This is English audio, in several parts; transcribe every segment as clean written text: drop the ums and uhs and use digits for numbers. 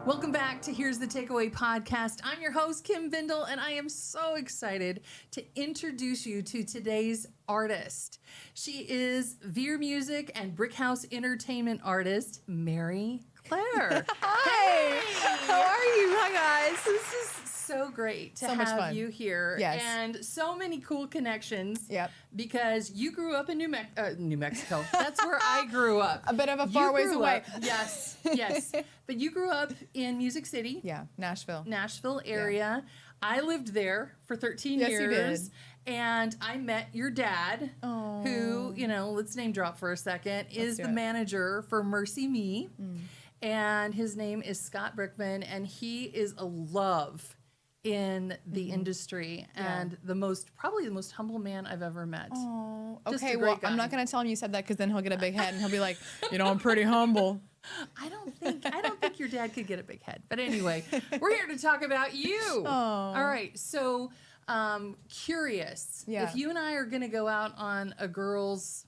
Welcome back to Here's the Takeaway podcast. I'm your host, Kim Bindle, and I am so excited to introduce you to today's artist. She is Vere music and Brickhouse entertainment artist, Mary-Clair. Hi. Hey. How are you? Hi, guys. This is so great to So much have fun. you here. Yes. And so many cool connections. Yep. Because you grew up in New Mexico. That's where I grew up. A bit of a You far ways grew away. up- yes, yes. But you grew up in Music City. Yeah, Nashville. Nashville area. I lived there for 13 Yes, you years. did. And I met your dad, Oh. who, let's name drop for a second, is do the it. manager for Mercy Me. And his name is Scott Brickman, and he is a love in the industry and probably the most humble man I've ever met. Oh, Just okay. a Well, great guy. I'm not going to tell him you said that because then he'll get a big head and he'll be like, I'm pretty humble. I don't think your dad could get a big head. But anyway, we're here to talk about you. Oh. All right. So, curious. Yeah. If you and I are going to go out on a girl's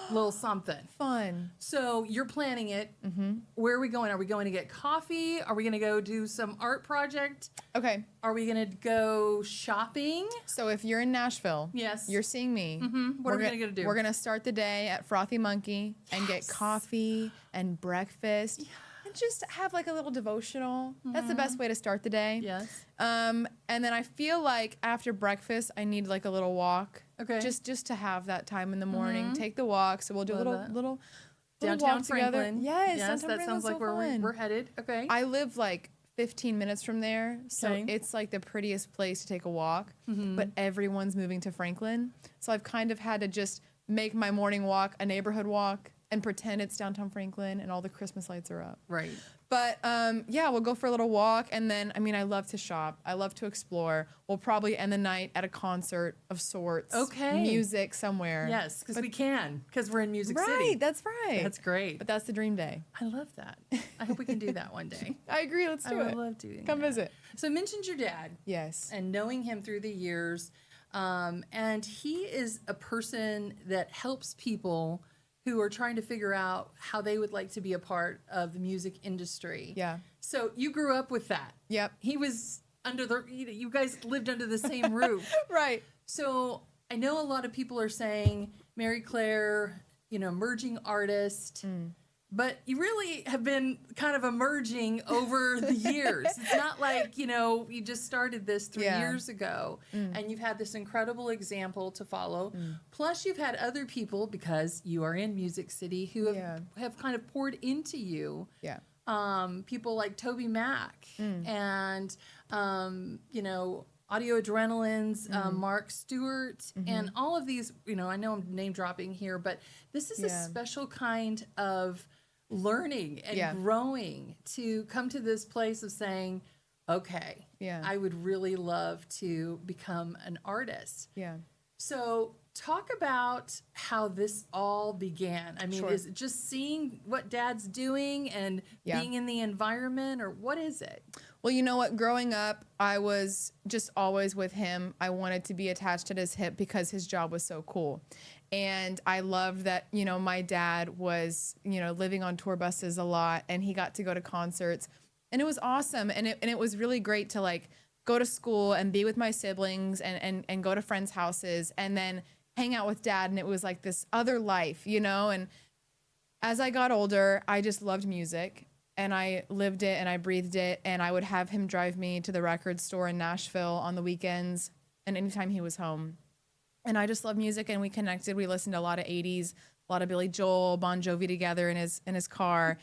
little something. Fun. So you're planning it. Mm-hmm. Where are we going? Are we going to get coffee? Are we going to go do some art project? Okay. Are we going to go shopping? So if you're in Nashville, Yes. you're seeing me. What are we going to do? We're going to start the day at Frothy Monkey and get coffee and breakfast. And just have like a little devotional. That's the best way to start the day. Yes. And then I feel like after breakfast, I need like a little walk. Okay. Just to have that time in the morning. Take the walk. So we'll do Love a that. little Downtown walk together. Franklin. Yes, Yes, downtown that Franklin's sounds like so where fun. we're headed. Okay. I live like 15 minutes from there, so Okay. it's like the prettiest place to take a walk. But everyone's moving to Franklin, so I've kind of had to just make my morning walk a neighborhood walk and pretend it's downtown Franklin and all the Christmas lights are up. Right. But yeah, we'll go for a little walk, and then I love to shop. I love to explore. We'll probably end the night at a concert of sorts. Okay. Music somewhere. Yes, because we can, because we're in Music Right, City. that's right. That's great. But that's the dream day. I love that. I hope we can do that one day. I agree. Let's do I it. love doing Come that. visit. So I mentioned your dad Yes. and knowing him through the years. And he is a person that helps people who are trying to figure out how they would like to be a part of the music industry. Yeah. So you grew up with that. Yep. He was you guys lived under the same roof. Right. So I know a lot of people are saying Mary-Clair, emerging artist, but you really have been kind of emerging over the years. It's not like, you just started this 3 Yeah. years ago and you've had this incredible example to follow. Plus you've had other people, because you are in Music City, who have kind of poured into you. Yeah. People like Toby Mac and, Audio Adrenaline's Mark Stewart and all of these, I know I'm name dropping here, but this is a special kind of learning and growing to come to this place of saying, okay, I would really love to become an artist. Yeah. So talk about how this all began. I mean, Sure. is it just seeing what dad's doing and being in the environment, or what is it? Well, you know what? Growing up, I was just always with him. I wanted to be attached at his hip because his job was so cool. And I loved that, my dad was, living on tour buses a lot, and he got to go to concerts. And it was awesome. And it was really great to like go to school and be with my siblings and go to friends' houses and then hang out with dad. And it was like this other life, And as I got older, I just loved music. And I lived it and I breathed it. And I would have him drive me to the record store in Nashville on the weekends and anytime he was home. And I just love music, and we connected. We listened to a lot of 80s, a lot of Billy Joel, Bon Jovi together in his car.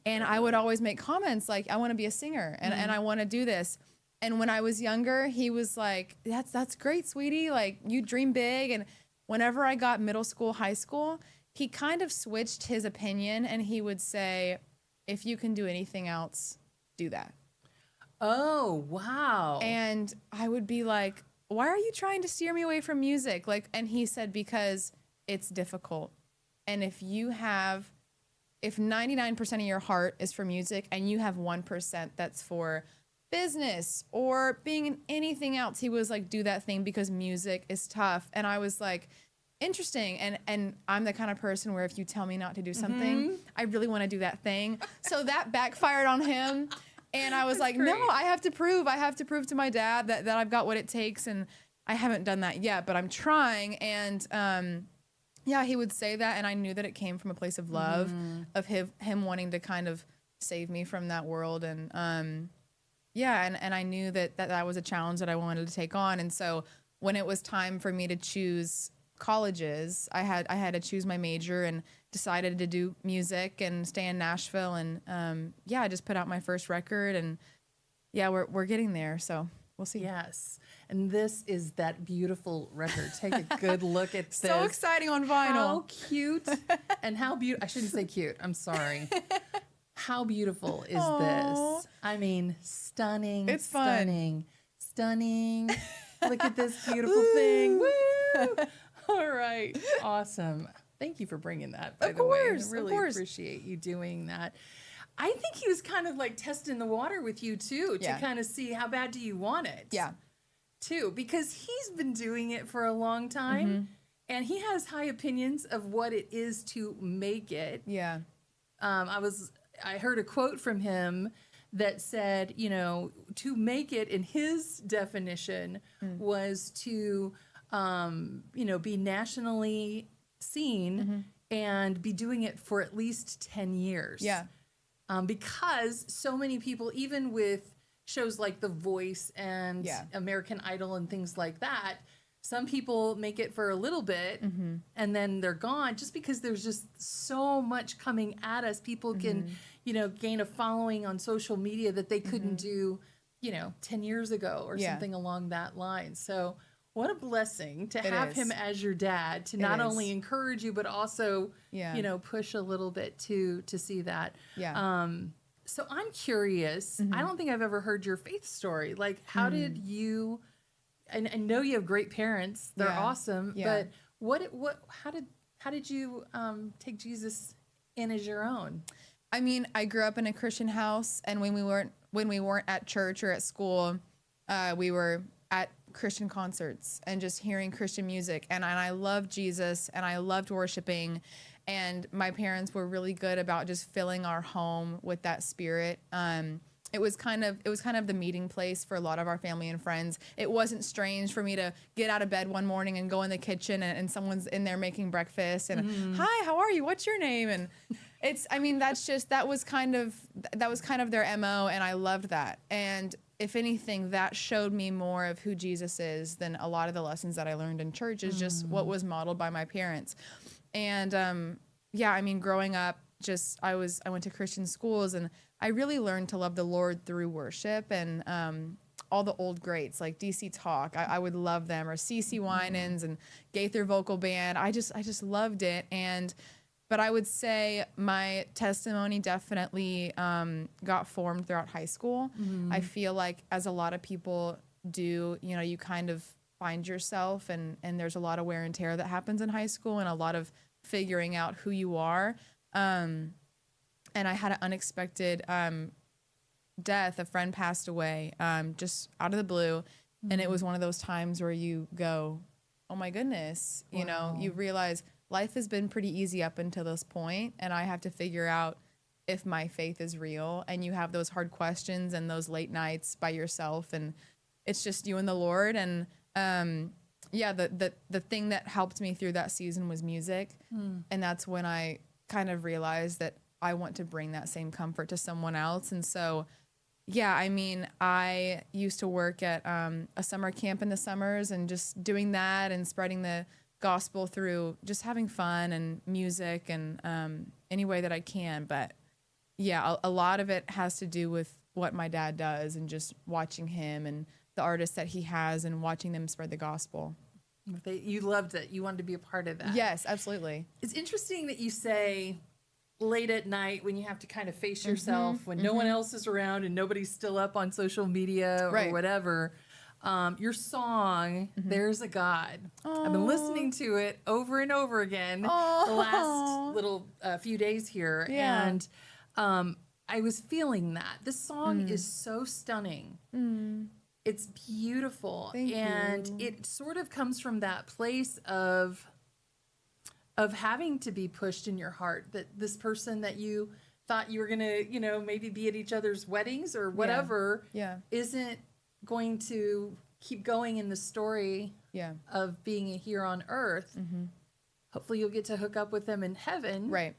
And I would always make comments like, I want to be a singer and I want to do this. And when I was younger, he was like, that's great, sweetie. Like, you dream big. And whenever I got middle school, high school, he kind of switched his opinion, and he would say, if you can do anything else, do that. Oh, wow. And I would be like, why are you trying to steer me away from music? And he said, because it's difficult. And if 99% of your heart is for music and you have 1% that's for business or being in anything else, he was like, do that thing because music is tough. And I was like, interesting. And I'm the kind of person where if you tell me not to do something, I really want to do that thing. So that backfired on him. And I was like, great. no, I have to prove to my dad that I've got what it takes. And I haven't done that yet, but I'm trying. And yeah, he would say that. And I knew that it came from a place of love, of him wanting to kind of save me from that world. And yeah, and I knew that was a challenge that I wanted to take on. And so when it was time for me to choose colleges, I had to choose my major and decided to do music and stay in Nashville. And yeah, I just put out my first record, and yeah, we're getting there. So we'll see. Yes. And this is that beautiful record. Take a good look at this. So exciting on vinyl. How cute and how beautiful. I shouldn't say cute. I'm sorry. How beautiful is this? I mean, stunning. It's stunning. Stunning. Look at this beautiful thing. Woo! All right. Awesome. Thank you for bringing that, by the way. I really appreciate you doing that. I think he was kind of like testing the water with you, too, to kind of see how bad do you want it. Yeah. Too, because he's been doing it for a long time, and he has high opinions of what it is to make it. Yeah. I heard a quote from him that said, you know, to make it in his definition was to, you know, be nationally seen and be doing it for at least 10 years. Yeah. Because so many people, even with shows like The Voice and American Idol and things like that, some people make it for a little bit and then they're gone just because there's just so much coming at us. People can, you know, gain a following on social media that they couldn't do, you know, 10 years ago or something along that line. So what a blessing to have him as your dad, to not only encourage you, but also, you know, push a little bit to see that. Yeah. So I'm curious, I don't think I've ever heard your faith story. Like, how did you, and I know you have great parents, they're awesome, but how did you take Jesus in as your own? I mean, I grew up in a Christian house, and when we weren't at church or at school, we were at Christian concerts and just hearing Christian music. And I loved Jesus, and I loved worshiping. And my parents were really good about just filling our home with that spirit. It was kind of the meeting place for a lot of our family and friends. It wasn't strange for me to get out of bed one morning and go in the kitchen and someone's in there making breakfast and hi, how are you? What's your name? And that was kind of their MO, and I loved that. And if anything, that showed me more of who Jesus is than a lot of the lessons that I learned in church is just what was modeled by my parents. And yeah, I mean, growing up, I went to Christian schools, and I really learned to love the Lord through worship and all the old greats like DC Talk. I would love them, or CeCe Winans and Gaither Vocal Band. I just loved it. But I would say my testimony definitely got formed throughout high school. I feel like, as a lot of people do, you know, you kind of find yourself, and there's a lot of wear and tear that happens in high school, and a lot of figuring out who you are. And I had an unexpected death. A friend passed away just out of the blue, and it was one of those times where you go, oh my goodness, you know, you realize life has been pretty easy up until this point, and I have to figure out if my faith is real. And you have those hard questions and those late nights by yourself, and it's just you and the Lord. And yeah, the thing that helped me through that season was music. And that's when I kind of realized that I want to bring that same comfort to someone else. And so, yeah, I mean, I used to work at a summer camp in the summers and just doing that and spreading the gospel through just having fun and music and any way that I can. But yeah, a lot of it has to do with what my dad does and just watching him and the artists that he has and watching them spread the gospel. You loved it. You wanted to be a part of that. Yes, absolutely. It's interesting that you say late at night when you have to kind of face yourself, when no one else is around and nobody's still up on social media or whatever. Your song, There's a God. Aww. I've been listening to it over and over again the last little few days here. Yeah. And I was feeling that. This song is so stunning. It's beautiful. Thank and you. It sort of comes from that place of of having to be pushed in your heart, that this person that you thought you were going to, you know, maybe be at each other's weddings or whatever, isn't going to keep going in the story of being here on earth. Hopefully you'll get to hook up with them in heaven. Right.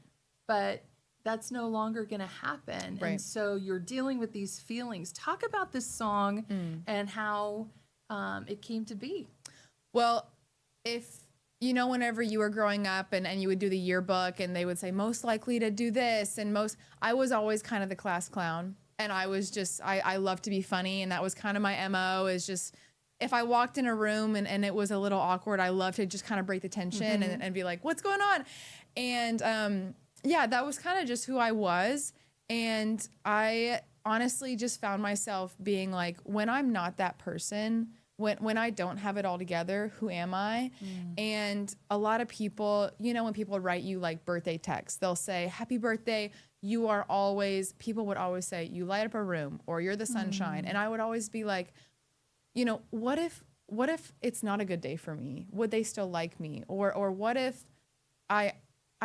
But that's no longer going to happen. Right. And so you're dealing with these feelings. Talk about this song and how it came to be. Well, if, you know, whenever you were growing up and you would do the yearbook and they would say most likely to do this and I was always kind of the class clown. And I was just, I love to be funny. And that was kind of my MO, is just, if I walked in a room and it was a little awkward, I love to just kind of break the tension and be like, what's going on? And yeah, that was kind of just who I was. And I honestly just found myself being like, when I'm not that person, when I don't have it all together, who am I? And a lot of people, you know, when people write you like birthday texts, they'll say, happy birthday. You are always, people would always say, you light up a room, or you're the sunshine. And I would always be like, you know, what if it's not a good day for me? Would they still like me? Or what if I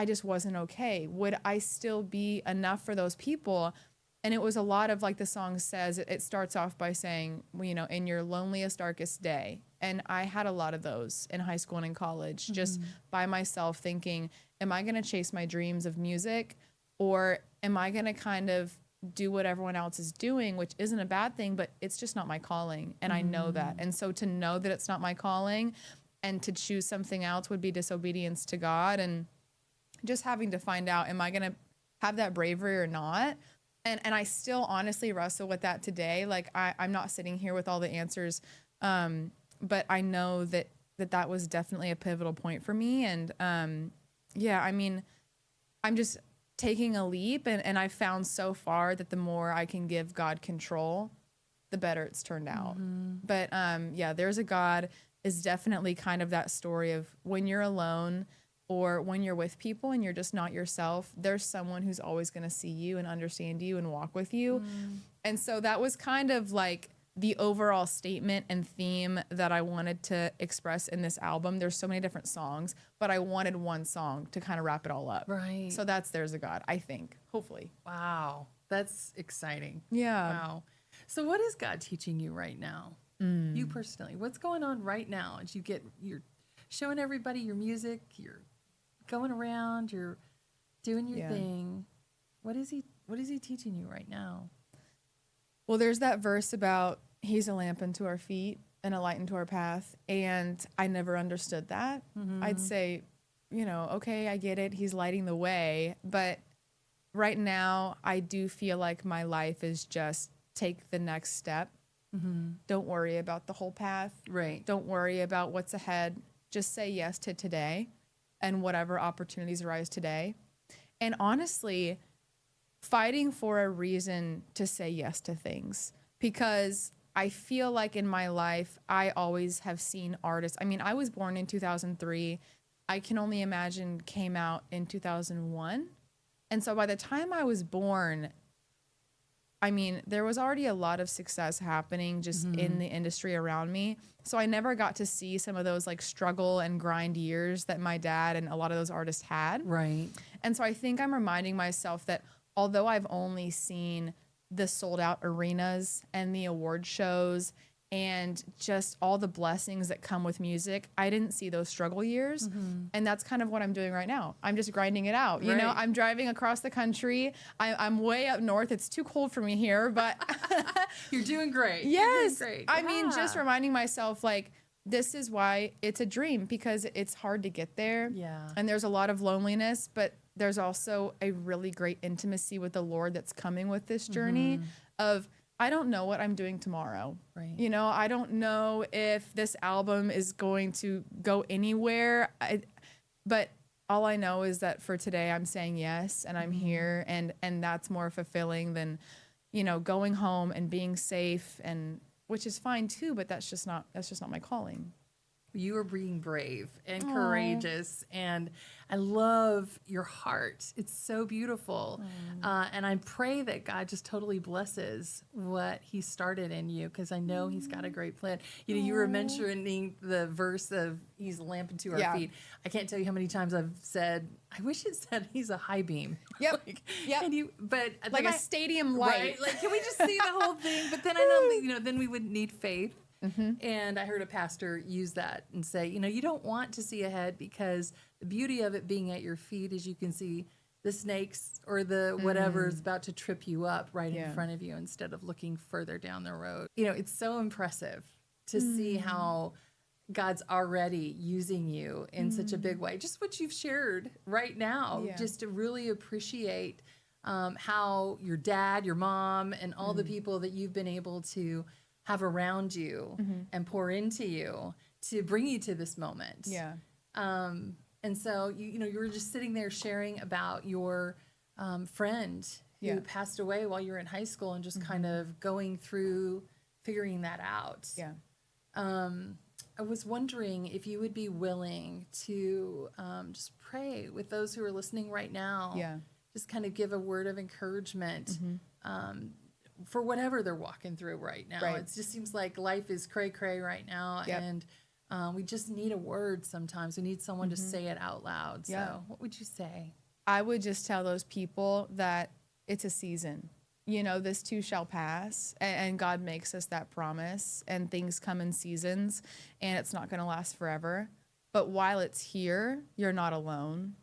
just wasn't okay? Would I still be enough for those people? And it was a lot of, like the song says, it starts off by saying, you know, in your loneliest, darkest day. And I had a lot of those in high school and in college, just by myself thinking, am I going to chase my dreams of music, or am I going to kind of do what everyone else is doing, which isn't a bad thing, but it's just not my calling. And I know that. And so to know that it's not my calling and to choose something else would be disobedience to God. And just having to find out, am I going to have that bravery or not? And I still honestly wrestle with that today. Like I'm not sitting here with all the answers. But I know that was definitely a pivotal point for me. And yeah, I mean, I'm just taking a leap, and I found so far that the more I can give God control, the better it's turned out. But yeah, There's a God is definitely kind of that story of when you're alone or when you're with people and you're just not yourself, there's someone who's always going to see you and understand you and walk with you. And so that was kind of like the overall statement and theme that I wanted to express in this album. There's so many different songs, but I wanted one song to kind of wrap it all up. Right. So that's There's a God, I think, hopefully. Wow. That's exciting. Yeah. Wow. So what is God teaching you right now? You personally, what's going on right now as you're showing everybody your music, you're going around, you're doing your thing. What is he teaching you right now? Well, there's that verse about he's a lamp unto our feet and a light into our path. And I never understood that. I'd say, you know, okay, I get it. He's lighting the way. But right now, I do feel like my life is just take the next step. Don't worry about the whole path. Right. Don't worry about what's ahead. Just say yes to today and whatever opportunities arise today. And honestly, fighting for a reason to say yes to things, because I feel like in my life, I always have seen artists. I mean, I was born in 2003. I Can Only Imagine came out in 2001. And so by the time I was born, I mean, there was already a lot of success happening just in the industry around me. So I never got to see some of those like struggle and grind years that my dad and a lot of those artists had. Right. And so I think I'm reminding myself that although I've only seen the sold out arenas and the award shows and just all the blessings that come with music, I didn't see those struggle years. And that's kind of what I'm doing right now. I'm just grinding it out. You know, I'm driving across the country. I'm way up north. It's too cold for me here, but You're doing great. Yes. You're doing great. I mean, just reminding myself, like, this is why it's a dream, because it's hard to get there. Yeah. And there's a lot of loneliness, but there's also a really great intimacy with the Lord that's coming with this journey of, I don't know what I'm doing tomorrow. Right. You know, I don't know if this album is going to go anywhere. But all I know is that for today, I'm saying yes, and I'm here, and that's more fulfilling than, you know, going home and being safe, and which is fine too, but that's just not my calling. You are being brave and courageous, and I love your heart. It's so beautiful. And I pray that God just totally blesses what he started in you, because I know he's got a great plan. You know, you were mentioning the verse of he's a lamp unto our feet. I can't tell you how many times I've said, I wish it said he's a high beam. Yep. But like a stadium light. Right? Like, can we just see the whole thing? But then I know, you know, then we would need faith. And I heard a pastor use that and say, you know, you don't want to see ahead, because the beauty of it being at your feet is you can see the snakes or the whatever is about to trip you up right in front of you, instead of looking further down the road. You know, it's so impressive to see how God's already using you in such a big way. Just what you've shared right now, just to really appreciate how your dad, your mom, and all the people that you've been able to have around you and pour into you to bring you to this moment. And so you know, you were just sitting there sharing about your friend who passed away while you were in high school, and just kind of going through figuring that out. I was wondering if you would be willing to just pray with those who are listening right now. Just kind of give a word of encouragement for whatever they're walking through right now. It just seems like life is cray-cray right now, and we just need a word sometimes. We need someone to say it out loud. So what would you say? I would just tell those people that it's a season. You know, this too shall pass, and God makes us that promise, and things come in seasons, and it's not going to last forever. But while it's here, you're not alone.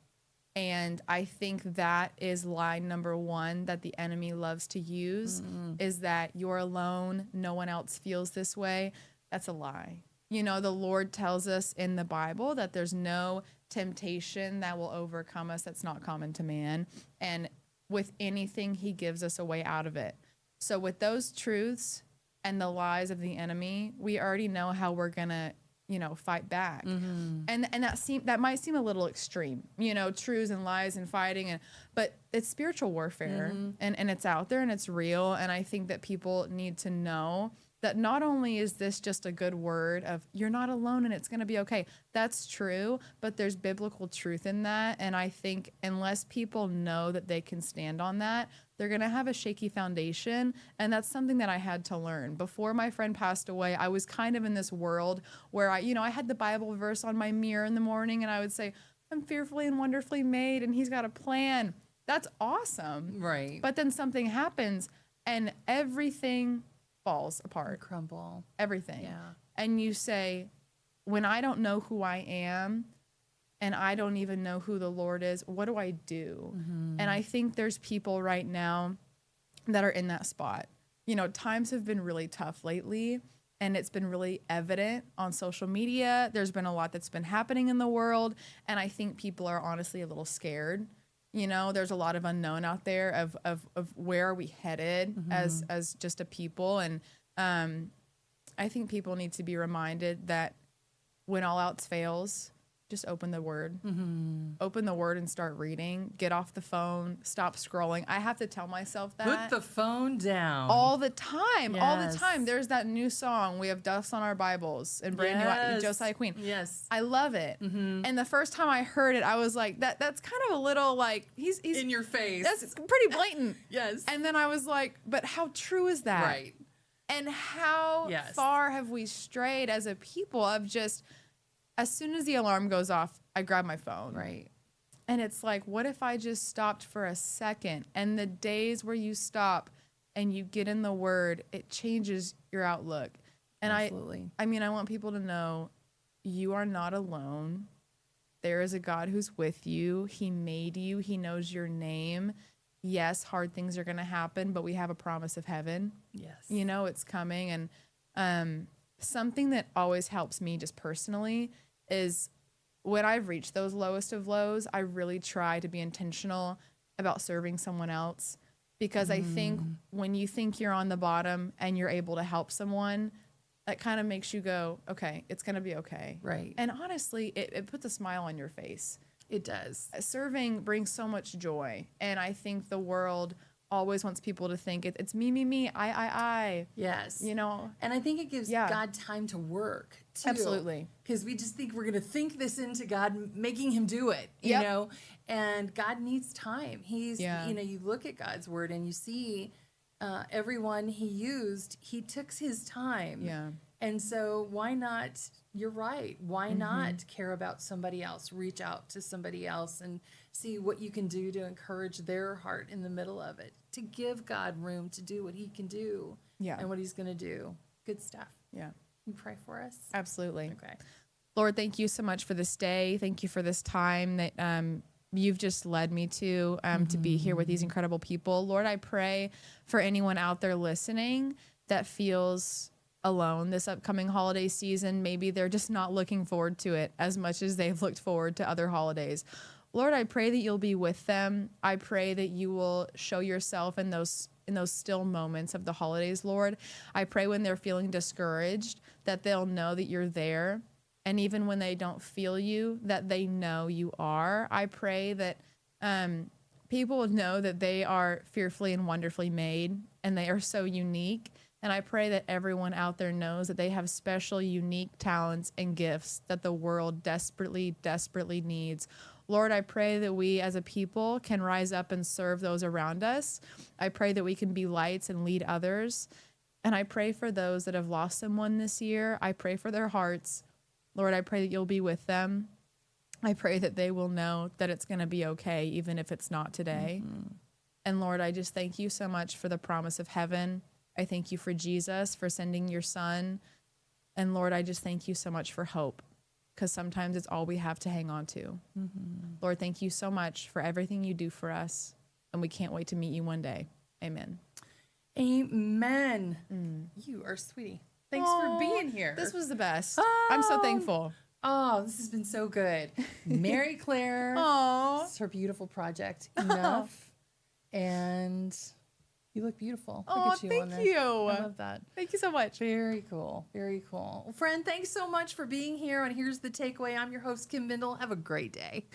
And I think that is line number one that the enemy loves to use, is that you're alone, no one else feels this way. That's a lie. You know, the Lord tells us in the Bible that there's no temptation that will overcome us that's not common to man. And with anything, he gives us a way out of it. So with those truths and the lies of the enemy, we already know how we're going to, you know, fight back. And that might seem a little extreme, you know, truths and lies and fighting, but it's spiritual warfare, and it's out there and it's real. And I think that people need to know that not only is this just a good word of you're not alone and it's going to be okay. That's true, but there's biblical truth in that. And I think unless people know that they can stand on that, they're going to have a shaky foundation. And that's something that I had to learn. Before my friend passed away, I was kind of in this world where I had the Bible verse on my mirror in the morning, and I would say, I'm fearfully and wonderfully made, and he's got a plan. That's awesome. Right. But then something happens and everything falls apart. Crumble. Everything. Yeah. And you say, when I don't know who I am and I don't even know who the Lord is, what do I do? And I think there's people right now that are in that spot. You know, times have been really tough lately, and it's been really evident on social media. There's been a lot that's been happening in the world, and I think people are honestly a little scared. You know, there's a lot of unknown out there of where are we headed as just a people. And I think people need to be reminded that when all else fails, just open the word. Open the word and start reading. Get off the phone. Stop scrolling. I have to tell myself that. Put the phone down. All the time. Yes. All the time. There's that new song, We Have Dust on Our Bibles, and brand new Josiah Queen. Yes. I love it. And the first time I heard it, I was like, that's kind of a little like, he's in your face. That's pretty blatant. Yes. And then I was like, but how true is that? Right. And how far have we strayed as a people of just, as soon as the alarm goes off, I grab my phone. Right. And it's like, what if I just stopped for a second? And the days where you stop and you get in the word, it changes your outlook. And absolutely. I mean, I want people to know you are not alone. There is a God who's with you. He made you. He knows your name. Yes, hard things are going to happen, but we have a promise of heaven. Yes. You know, it's coming. And something that always helps me just personally is when I've reached those lowest of lows, I really try to be intentional about serving someone else, because I think when you think you're on the bottom and you're able to help someone, that kind of makes you go, okay, it's going to be okay. Right. And honestly, it puts a smile on your face. It does. Serving brings so much joy. And I think the world always wants people to think it's me, I. Yes. You know? And I think it gives God time to work too. Absolutely. Because we just think we're going to think this into God, making him do it, you know? And God needs time. He's, you know, you look at God's word and you see everyone he used, he took his time. Yeah. And so why not, you're right, why not care about somebody else, reach out to somebody else and see what you can do to encourage their heart in the middle of it, to give God room to do what he can do and what he's going to do. Good stuff. Yeah. You pray for us? Absolutely. Okay. Lord, thank you so much for this day. Thank you for this time that you've just led me to be here with these incredible people. Lord, I pray for anyone out there listening that feels alone this upcoming holiday season. Maybe they're just not looking forward to it as much as they've looked forward to other holidays. Lord, I pray that you'll be with them. I pray that you will show yourself in those still moments of the holidays, Lord. I pray when they're feeling discouraged that they'll know that you're there. And even when they don't feel you, that they know you are. I pray that people would know that they are fearfully and wonderfully made and they are so unique. And I pray that everyone out there knows that they have special, unique talents and gifts that the world desperately, desperately needs. Lord, I pray that we as a people can rise up and serve those around us. I pray that we can be lights and lead others. And I pray for those that have lost someone this year. I pray for their hearts. Lord, I pray that you'll be with them. I pray that they will know that it's going to be okay, even if it's not today. And Lord, I just thank you so much for the promise of heaven. I thank you for Jesus, for sending your son. And Lord, I just thank you so much for hope, because sometimes it's all we have to hang on to. Lord, thank you so much for everything you do for us. And we can't wait to meet you one day. Amen. Amen. You are sweetie. Thanks for being here. This was the best. I'm so thankful. Oh, this has been so good. Mary-Clair. This is her beautiful project. Enough. And you look beautiful. Look at you on there. Thank you. I love that. Thank you so much. Very cool. Very cool. Well, friend, thanks so much for being here. And here's the takeaway. I'm your host, Kim Bindle. Have a great day.